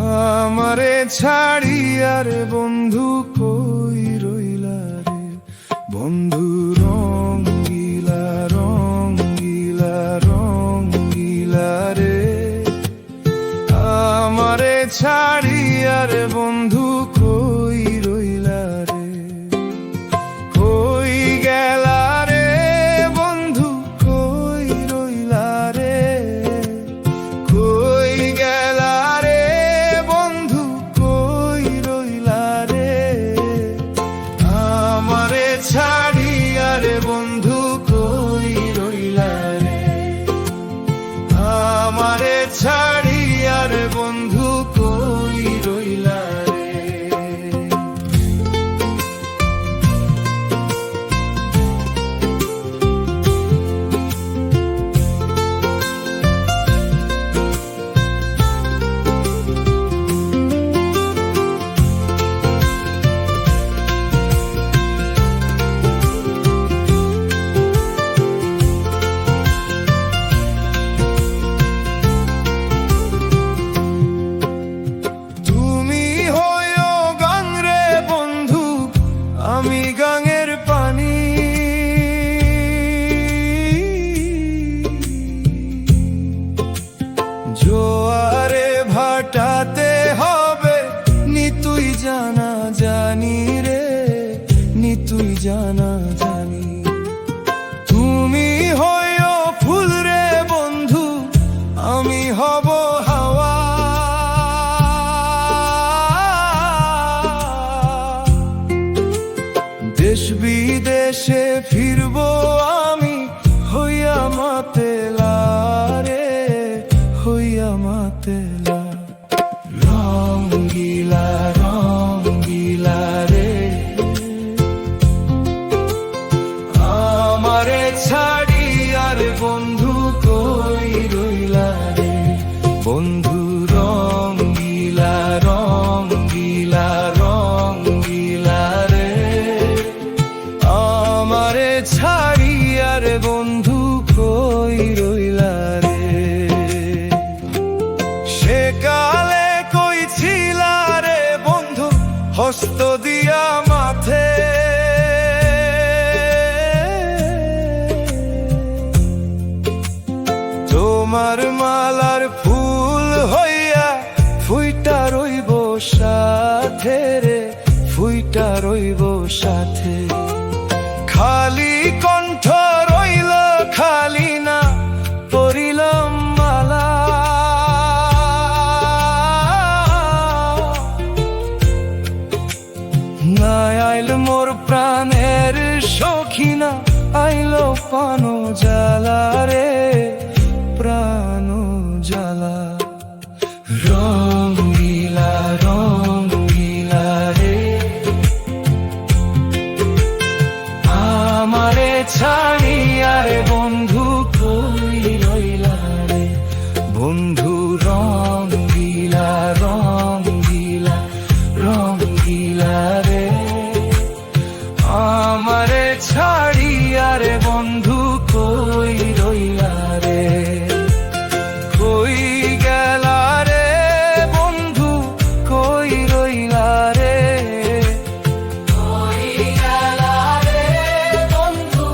আমারে ছাড়িয়া রে বন্ধু কই রইলা রে বন্ধু রঙ্গিলা রঙ্গিলা রঙ্গিলা রে আমারে ছাড়িয়া রে বন্ধু কই রইলা রে কই গেলা রে বন্ধু কই রইলা রে কই গেলা রে বন্ধু কই রইলা রে আমারে ছাড়িয়া রে বন্ধু কই রইলা রে আমারে ছাড়িয়া রে বন্ধু কই রইলা রে আমি গাঙের পানি জোয়ারে ভাটাতে হবে নিতুই জানা জানি রে নিতুই জানা জানি তুমি হইও ফুল রে বন্ধু আমি হব হাওয়া দেশ বিদেশে ফিরবো আমি হইয়া মাতেলা রে হইয়া মাতেলা রঙ্গিলা রঙ্গিলা রে আমারে ছাড়িয়া রে বন্ধু কই রইলা রে বন্ধু রঙ্গিলা রঙ্গিলা রঙ্গিলা রে আমারে ছাড়িয়া রে বন্ধু কই রইলা রে সে কালে কই ছিলা রে বন্ধু হস্ত দিয়া মাথে তোমার মালার ফুল হইয়া ফুইটা রইব সাথে রে ফুইটা রইব সাথে খালি কণ্ঠ রইল খালি না পরিলাম মালা না আইল মোর প্রাণের সখিনা আইল পানো জ্বালা রে প্রাণ জ্বালা রঙ্গিলা রঙ্গিলা রে আমারে ছাড়িয়া রে বন্ধু কই রইলা রে বন্ধু রঙ্গিলা রঙ্গিলা রঙ্গিলা রে আমারে ছাড়িয়া রে বন্ধু কই রইলা রে কই গেলা রে বন্ধু কই রইলা রে কই গেলা রে বন্ধু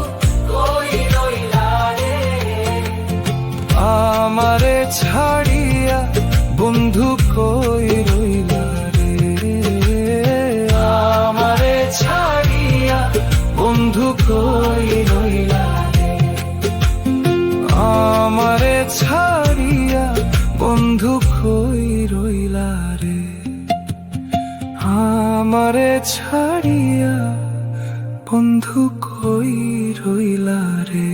কই রইলা রে আমারে ছাড়িয়া বন্ধু কই রইলা রে আমারে ছাড়িয়া বন্ধু কই রইলা রে আমারে ছাড়িয়া বন্ধু কই রইলা রে আমারে ছাড়িয়া বন্ধু কই রইলা রে।